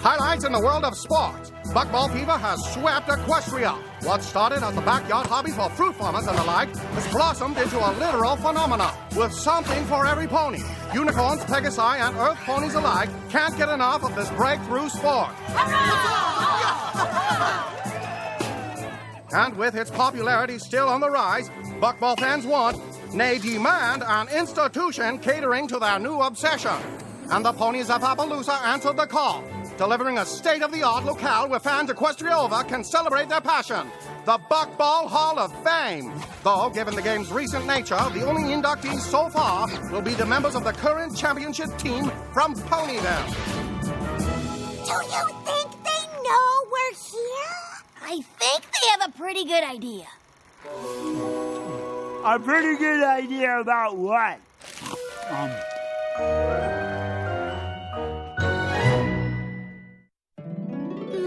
Highlights in the world of sports. Buckball fever has swept Equestria. What started as a backyard hobby for fruit farmers and the like has blossomed into a literal phenomenon with something for every pony. Unicorns, Pegasi, and Earth ponies alike can't get enough of this breakthrough sport. And with its popularity still on the rise, Buckball fans want, nay demand, an institution catering to their new obsession. And the ponies of Appaloosa answered the call, delivering a state-of-the-art locale where fans Equestria over can celebrate their passion, the Buckball Hall of Fame. Though, given the game's recent nature, the only inductees so far will be the members of the current championship team from Ponyville. Do you think they know we're here? I think they have a pretty good idea. A pretty good idea about what?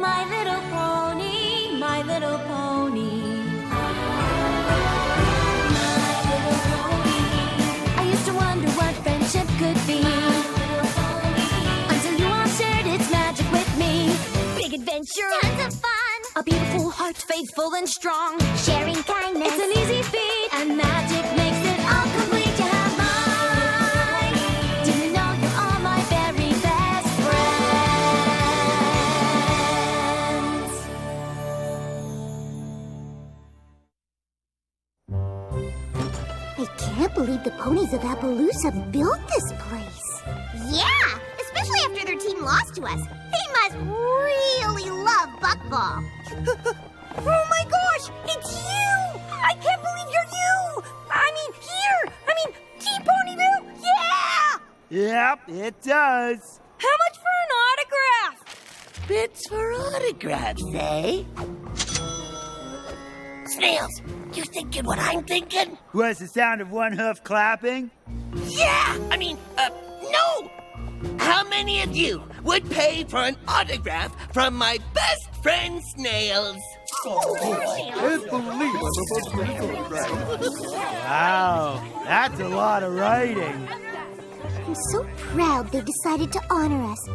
My little pony, my little pony. My little pony. I used to wonder what friendship could be. Until you all shared its magic with me. Big adventure. Tons of fun. A beautiful heart, faithful and strong. Sharing kindness. It's an easy feat. And magic makes it all complete to have mine. Do you know you're all my very best friends? I can't believe the ponies of Appaloosa built this place. Yeah, especially after their team lost to us. They must really love Buckball. Oh my gosh, it's you! I can't believe you're you! I mean, here! Team Ponyville? Yeah! Yep, it does. How much for an autograph? Bits for autographs, eh? Snails, you thinking what I'm thinking? Was the sound of one hoof clapping? Yeah! No! How many of you would pay for an autograph from my best friend, Snails? Wow, that's a lot of writing. I'm so proud they decided to honor us.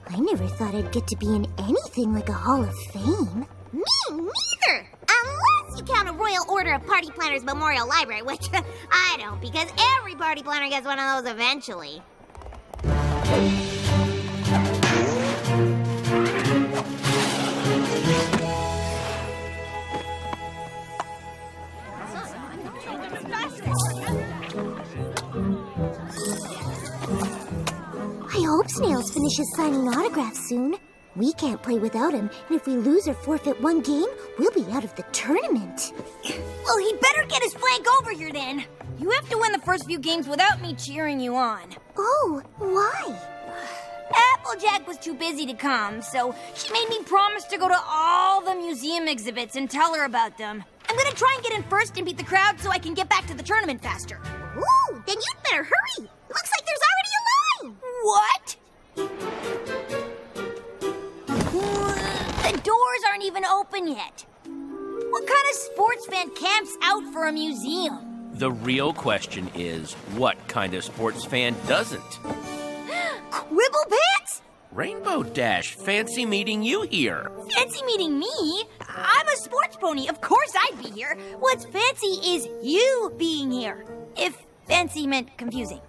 I never thought I'd get to be in anything like a Hall of Fame. Me neither! Unless you count a Royal Order of Party Planners Memorial Library, which I don't, because every party planner gets one of those eventually. I hope Snails finishes signing autographs soon. We can't play without him, and if we lose or forfeit one game, we'll be out of the tournament. Well, he better get his flank over here then. You have to win the first few games without me cheering you on. Oh, why? Applejack was too busy to come, so she made me promise to go to all the museum exhibits and tell her about them. I'm gonna try and get in first and beat the crowd so I can get back to the tournament faster. Ooh, then you'd better hurry. Looks like there's already a line. What? The doors aren't even open yet. What kind of sports fan camps out for a museum? The real question is, what kind of sports fan doesn't? Quibble Pants? Rainbow Dash, fancy meeting you here. Fancy meeting me? I'm a sports pony. Of course I'd be here. What's fancy is you being here. If fancy meant confusing.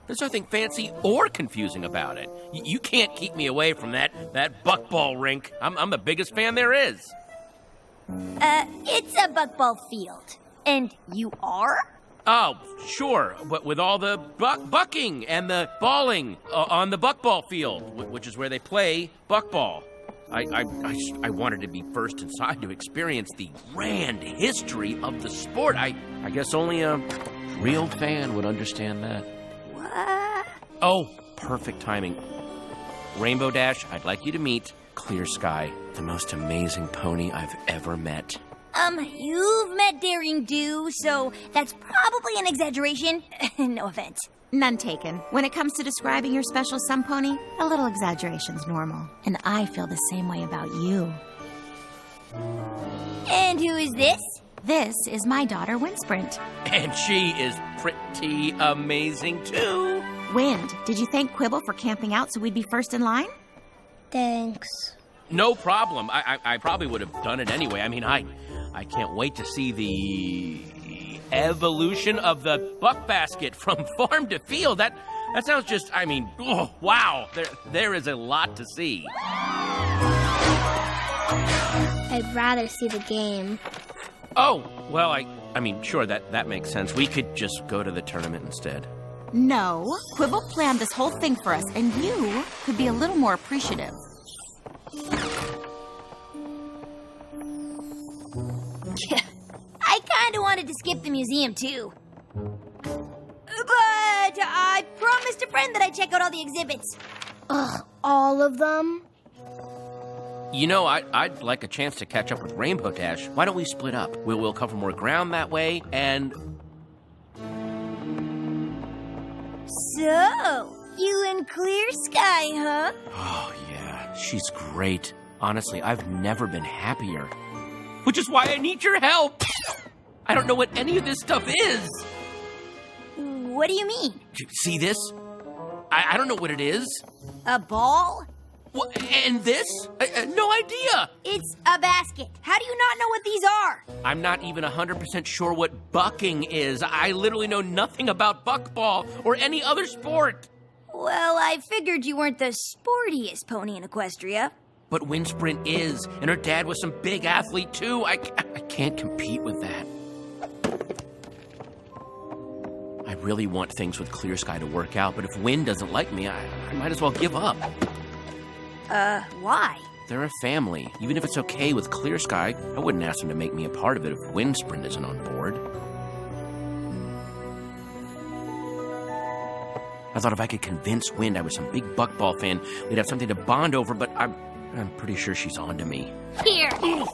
There's nothing fancy or confusing about it. You can't keep me away from that buckball rink. I'm the biggest fan there is. It's a buckball field. And you are? Oh, sure, but with all the bucking and the balling on the buckball field, which is where they play buckball. I wanted to be first inside to experience the grand history of the sport. I guess only a real fan would understand that. What? Oh, perfect timing. Rainbow Dash, I'd like you to meet Clear Sky, the most amazing pony I've ever met. You've met Daring Do, so that's probably an exaggeration. No offense. None taken. When it comes to describing your special sun pony, a little exaggeration's normal. And I feel the same way about you. And who is this? This is my daughter, Windsprint. And she is pretty amazing, too. Wind, did you thank Quibble for camping out so we'd be first in line? Thanks. No problem. I probably would have done it anyway. I mean, I can't wait to see the evolution of the buck basket from farm to field. That sounds just, I mean, oh, wow. There is a lot to see. I'd rather see the game. Oh, well, I mean, sure, that makes sense. We could just go to the tournament instead. No, Quibble planned this whole thing for us, and you could be a little more appreciative. I kind of wanted to skip the museum, too. But I promised a friend that I'd check out all the exhibits. Ugh, all of them? You know, I'd like a chance to catch up with Rainbow Dash. Why don't we split up? We'll cover more ground that way, and... So, you and Clear Sky, huh? Oh, yeah, she's great. Honestly, I've never been happier. Which is why I need your help. I don't know what any of this stuff is. What do you mean? See this? I don't know what it is. A ball? What, and this? No idea. It's a basket. How do you not know what these are? I'm not even 100% sure what bucking is. I literally know nothing about buckball or any other sport. Well, I figured you weren't the sportiest pony in Equestria. But Wind Sprint is, and her dad was some big athlete too. I can't compete with that. I really want things with Clear Sky to work out, but if Wind doesn't like me, I might as well give up. Why? They're a family. Even if it's okay with Clear Sky, I wouldn't ask them to make me a part of it if Wind Sprint isn't on board. I thought if I could convince Wind I was some big buckball fan, we'd have something to bond over, but I'm pretty sure she's on to me. Here. Give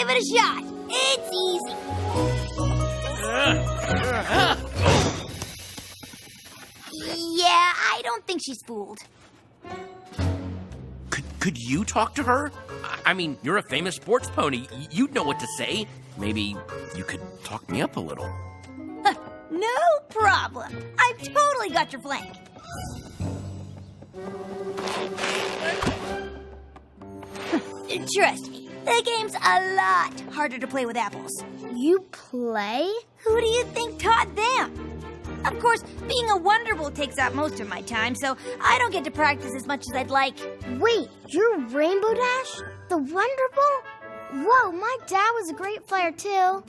it a shot. It's easy. Yeah, I don't think she's fooled. Could you talk to her? I mean, you're a famous sports pony. You'd know what to say. Maybe you could talk me up a little. No problem. I've totally got your flank. Trust me, the game's a lot harder to play with apples. You play? Who do you think taught them? Of course, being a Wonderbolt takes up most of my time, so I don't get to practice as much as I'd like. Wait, you're Rainbow Dash? The Wonderbolt? Whoa, my dad was a great flyer too.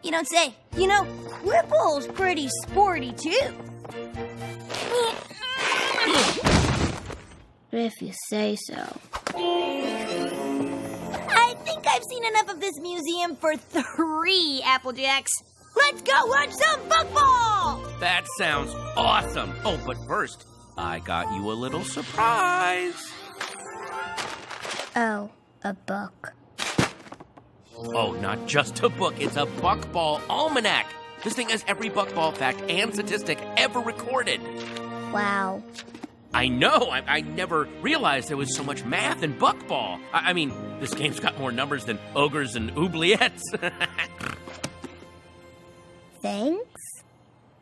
You don't say. You know, Quibble's pretty sporty too. If you say so. I think I've seen enough of this museum for 3 Applejacks. Let's go watch some football! That sounds awesome. Oh, but first, I got you a little surprise. Oh, a book. Oh, not just a book. It's a Buckball Almanac. This thing has every Buckball fact and statistic ever recorded. Wow. I know. I never realized there was so much math in Buckball. I mean, this game's got more numbers than ogres and oubliettes. Thanks?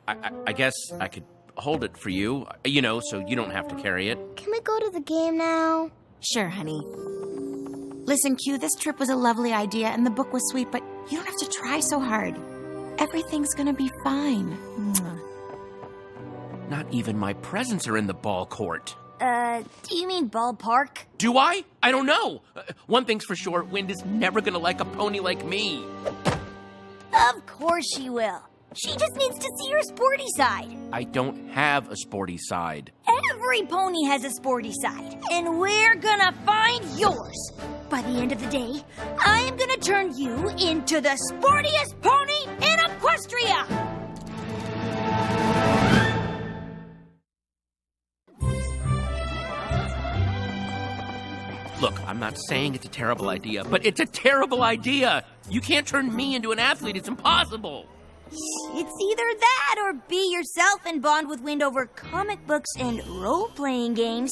I guess I could hold it for you, you know, so you don't have to carry it. Can we go to the game now? Sure, honey. Listen, Q, this trip was a lovely idea and the book was sweet, but you don't have to try so hard. Everything's gonna be fine. Mwah. Not even my presents are in the ball court. Do you mean ballpark? Do I? I don't know. One thing's for sure, Wind is never gonna like a pony like me. Of course she will. She just needs to see her sporty side. I don't have a sporty side. Every pony has a sporty side, and we're gonna find yours. By the end of the day, I am gonna turn you into the sportiest pony in Equestria! Look, I'm not saying it's a terrible idea, but it's a terrible idea. You can't turn me into an athlete. It's impossible. It's either that or be yourself and bond with Wind over comic books and role-playing games.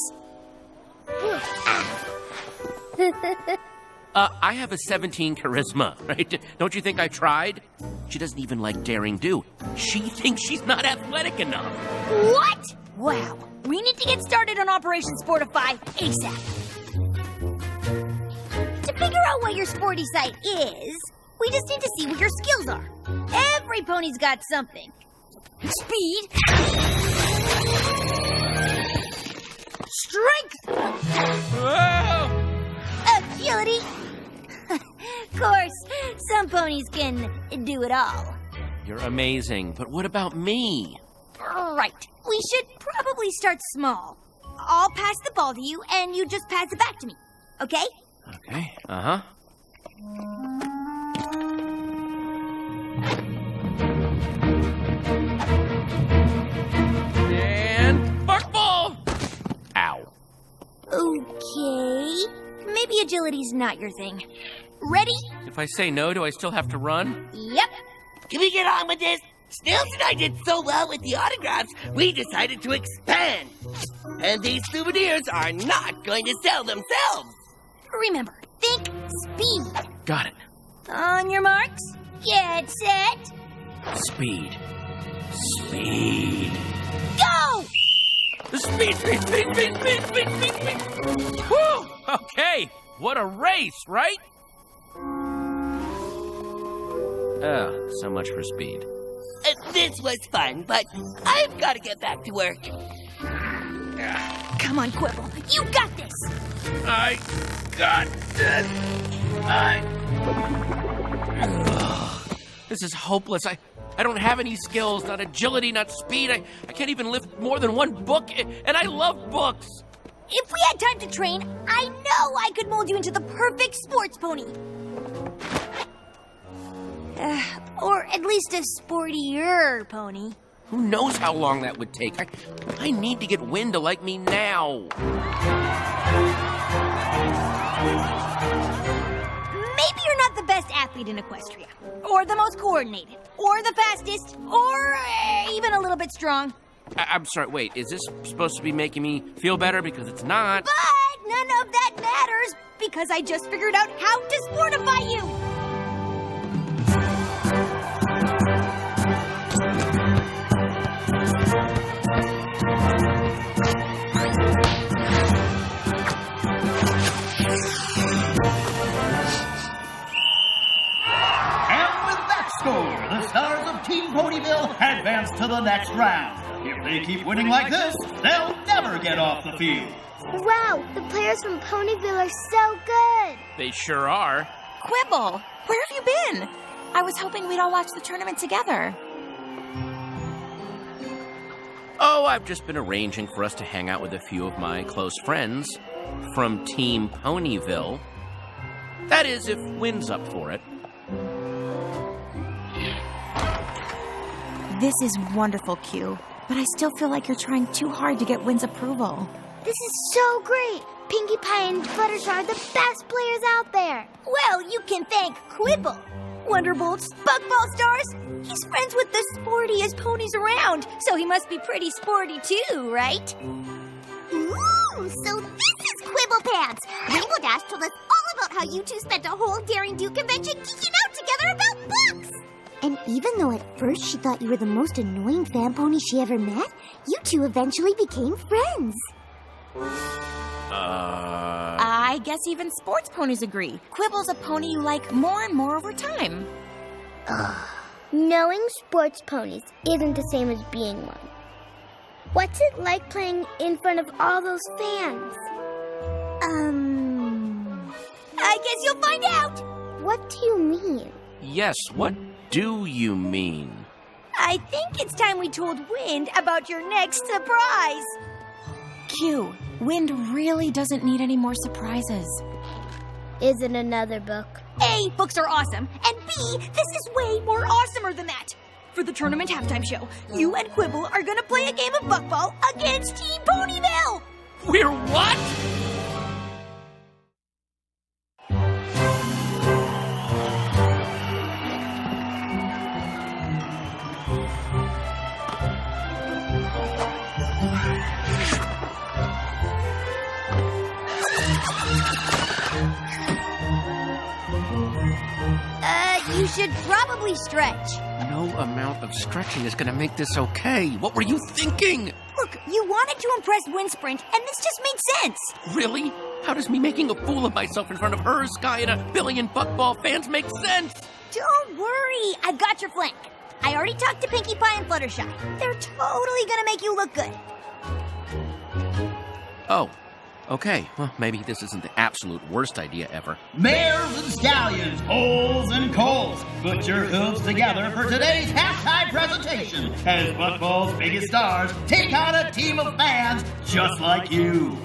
I have a 17 charisma, right? Don't you think I tried? She doesn't even like daring do. She thinks she's not athletic enough. What? Wow, We need to get started on Operation Sportify ASAP. To figure out what your sporty side is, we just need to see what your skills are. Every pony's got something. Speed. Strength. Whoa! Agility. Of course, some ponies can do it all. You're amazing, but what about me? Right. We should probably start small. I'll pass the ball to you, and you just pass it back to me. Okay? Okay, uh-huh. And buckball! Ow. Okay. Maybe agility's not your thing. Ready? If I say no, do I still have to run? Yep. Can we get on with this? Snails and I did so well with the autographs, we decided to expand. And these souvenirs are not going to sell themselves. Remember, think speed. Got it. On your marks, get set, Speed. Speed. go! Speed, speed, speed, speed, speed, speed, speed, speed. Whew! Okay, what a race, right? Oh, so much for speed. This was fun, but I've got to get back to work. Come on, Quibble. You got this! I got this. This is hopeless. I don't have any skills, not agility, not speed. I can't even lift more than one book, and I love books. If we had time to train, I know I could mold you into the perfect sports pony. Or at least a sportier pony. Who knows how long that would take? I need to get Win to like me now. Maybe you're not the best athlete in Equestria, or the most coordinated, or the fastest, or even a little bit strong. I'm sorry, wait, is this supposed to be making me feel better? Because it's not. But none of that matters, because I just figured out how to sportify you. The stars of Team Ponyville advance to the next round. If they keep winning like this, they'll never get off the field. Wow, the players from Ponyville are so good. They sure are. Quibble, where have you been? I was hoping we'd all watch the tournament together. Oh, I've just been arranging for us to hang out with a few of my close friends from Team Ponyville. That is, if Win's up for it. This is wonderful, Q, but I still feel like you're trying too hard to get Win's approval. This is so great. Pinkie Pie and Fluttershy are the best players out there. Well, you can thank Quibble. Wonderbolt's Buckball Stars. He's friends with the sportiest ponies around, so he must be pretty sporty too, right? Ooh, so this is Quibble Pants. Rainbow Dash told us all about how you two spent a whole Daring Do convention geeking out together about books. And even though at first she thought you were the most annoying fan pony she ever met, you two eventually became friends. I guess even sports ponies agree. Quibble's a pony you like more and more over time. Knowing sports ponies isn't the same as being one. What's it like playing in front of all those fans? I guess you'll find out. What do you mean? Yes, what do you mean? I think it's time we told Wind about your next surprise. Q, Wind really doesn't need any more surprises. Is it another book? A, books are awesome, and B, this is way more awesomer than that. For the tournament halftime show, you and Quibble are gonna play a game of buckball against Team Ponyville. We're what? You should probably stretch. No amount of stretching is gonna make this okay. What were you thinking? Look, Look, you wanted to impress Windsprint, and this just made sense. Really? How does me making a fool of myself in front of her, Sky, and a billion Buckball fans make sense? Don't worry, I've got your flank. I already talked to Pinkie Pie and Fluttershy. They're totally gonna make you look good. Oh, okay. Well, maybe this isn't the absolute worst idea ever. Mares and stallions, holes and coals. Put your hooves together for today's halftime presentation as Buckball's biggest stars take on a team of fans just like you.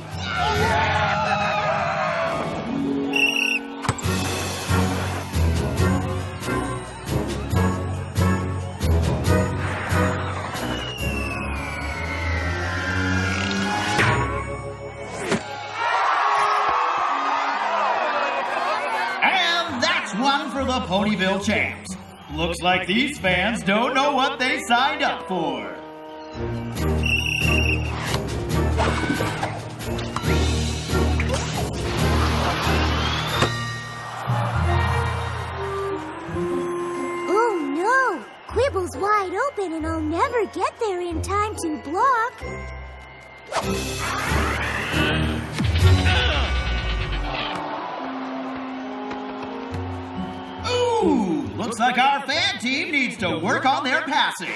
One for the Ponyville champs. Looks like these fans don't know what they signed up for. Oh no! Quibble's wide open and I'll never get there in time to block. Ooh, looks like our fan team needs to work on their passing.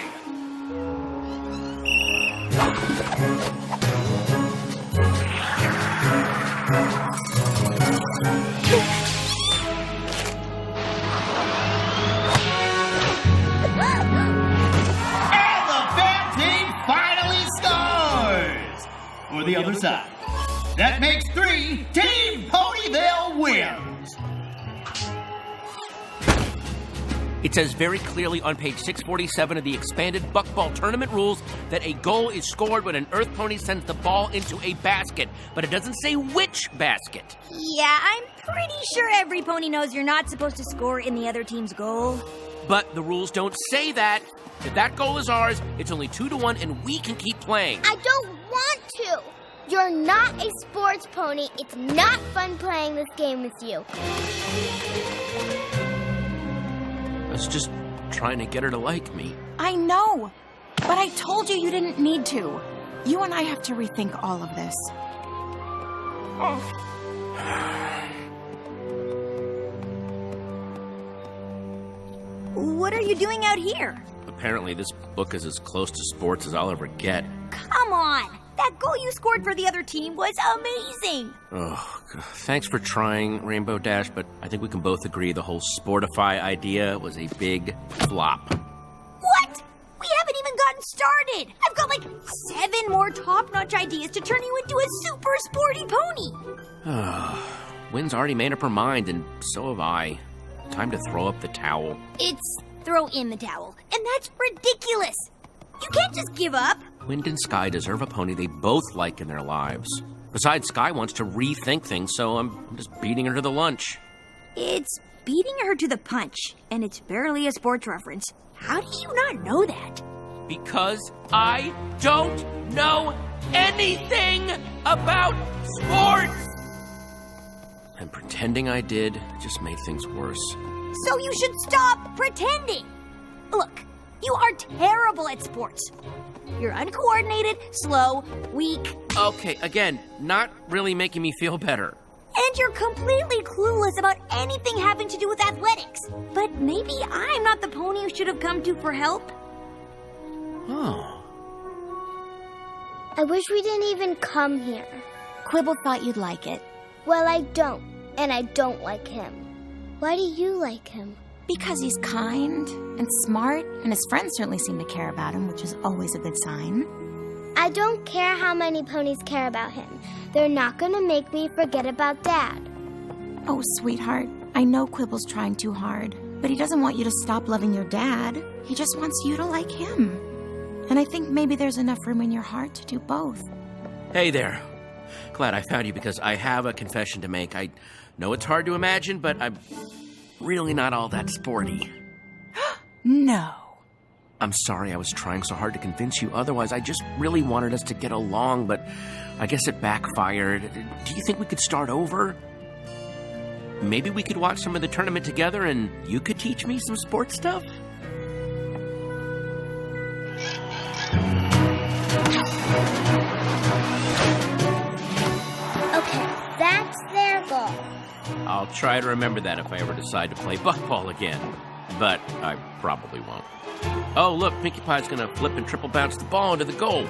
And the fan team finally scores! For the other side. That makes 3. Team Ponyville wins! It says very clearly on page 647 of the expanded Buckball tournament rules that a goal is scored when an Earth Pony sends the ball into a basket, but it doesn't say which basket. Yeah, I'm pretty sure every pony knows you're not supposed to score in the other team's goal. But the rules don't say that. If that goal is ours, it's only 2-1 and we can keep playing. I don't want to. You're not a sports pony. It's not fun playing this game with you. I was just trying to get her to like me. I know, but I told you didn't need to. You and I have to rethink all of this. What are you doing out here? Apparently this book is as close to sports as I'll ever get. Come on! That goal you scored for the other team was amazing! Oh, God. Thanks for trying, Rainbow Dash, but I think we can both agree the whole Sportify idea was a big flop. What? We haven't even gotten started! I've got like 7 more top-notch ideas to turn you into a super sporty pony! Wynn's already made up her mind, and so have I. Time to throw up the towel. It's throw in the towel, and that's ridiculous! You can't just give up! Wind and Sky deserve a pony they both like in their lives. Besides, Sky wants to rethink things, so I'm just beating her to the lunch. It's beating her to the punch, and it's barely a sports reference. How do you not know that? Because I don't know anything about sports! And pretending I did just made things worse. So you should stop pretending! Look, you are terrible at sports. You're uncoordinated, slow, weak. Okay, again, not really making me feel better. And you're completely clueless about anything having to do with athletics. But maybe I'm not the pony you should have come to for help. Oh. I wish we didn't even come here. Quibble thought you'd like it. Well, I don't, and I don't like him. Why do you like him? Because he's kind and smart, and his friends certainly seem to care about him, which is always a good sign. I don't care how many ponies care about him. They're not going to make me forget about Dad. Oh, sweetheart, I know Quibble's trying too hard, but he doesn't want you to stop loving your dad. He just wants you to like him. And I think maybe there's enough room in your heart to do both. Hey there. Glad I found you because I have a confession to make. I know it's hard to imagine, but I'm really not all that sporty. No. I'm sorry I was trying so hard to convince you. Otherwise, I just really wanted us to get along, but I guess it backfired. Do you think we could start over? Maybe we could watch some of the tournament together and you could teach me some sports stuff? I'll try to remember that if I ever decide to play buckball again. But I probably won't. Oh, look, Pinkie Pie's gonna flip and triple bounce the ball into the goal.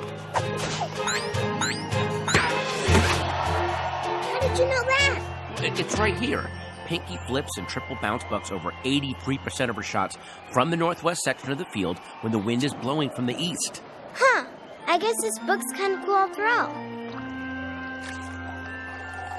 How did you know that? It's right here. Pinkie flips and triple bounce bucks over 83% of her shots from the northwest section of the field when the wind is blowing from the east. Huh. I guess this book's kind of cool after all.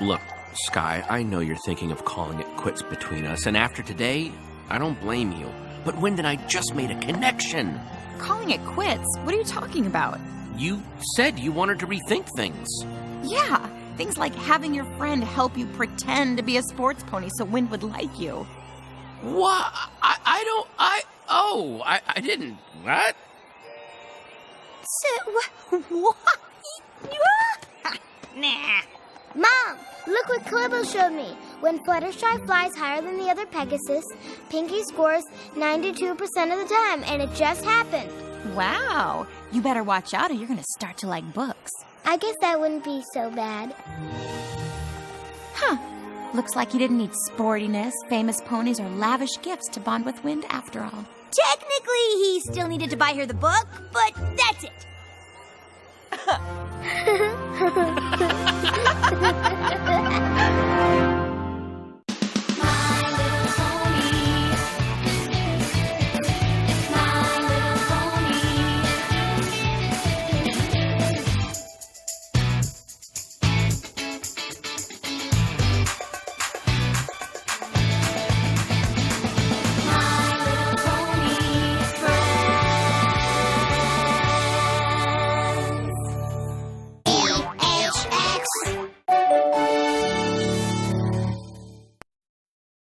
Look, Sky, I know you're thinking of calling it quits between us, and after today, I don't blame you. But Wind and I just made a connection. Calling it quits? What are you talking about? You said you wanted to rethink things. Yeah, things like having your friend help you pretend to be a sports pony so Wind would like you. What? I didn't. What? What? Nah. Mom, look what Quibble showed me. When Fluttershy flies higher than the other Pegasus, Pinkie scores 92% of the time, and it just happened. Wow. You better watch out or you're going to start to like books. I guess that wouldn't be so bad. Huh. Looks like you didn't need sportiness, famous ponies, or lavish gifts to bond with Wind after all. Technically, he still needed to buy her the book, but that's it.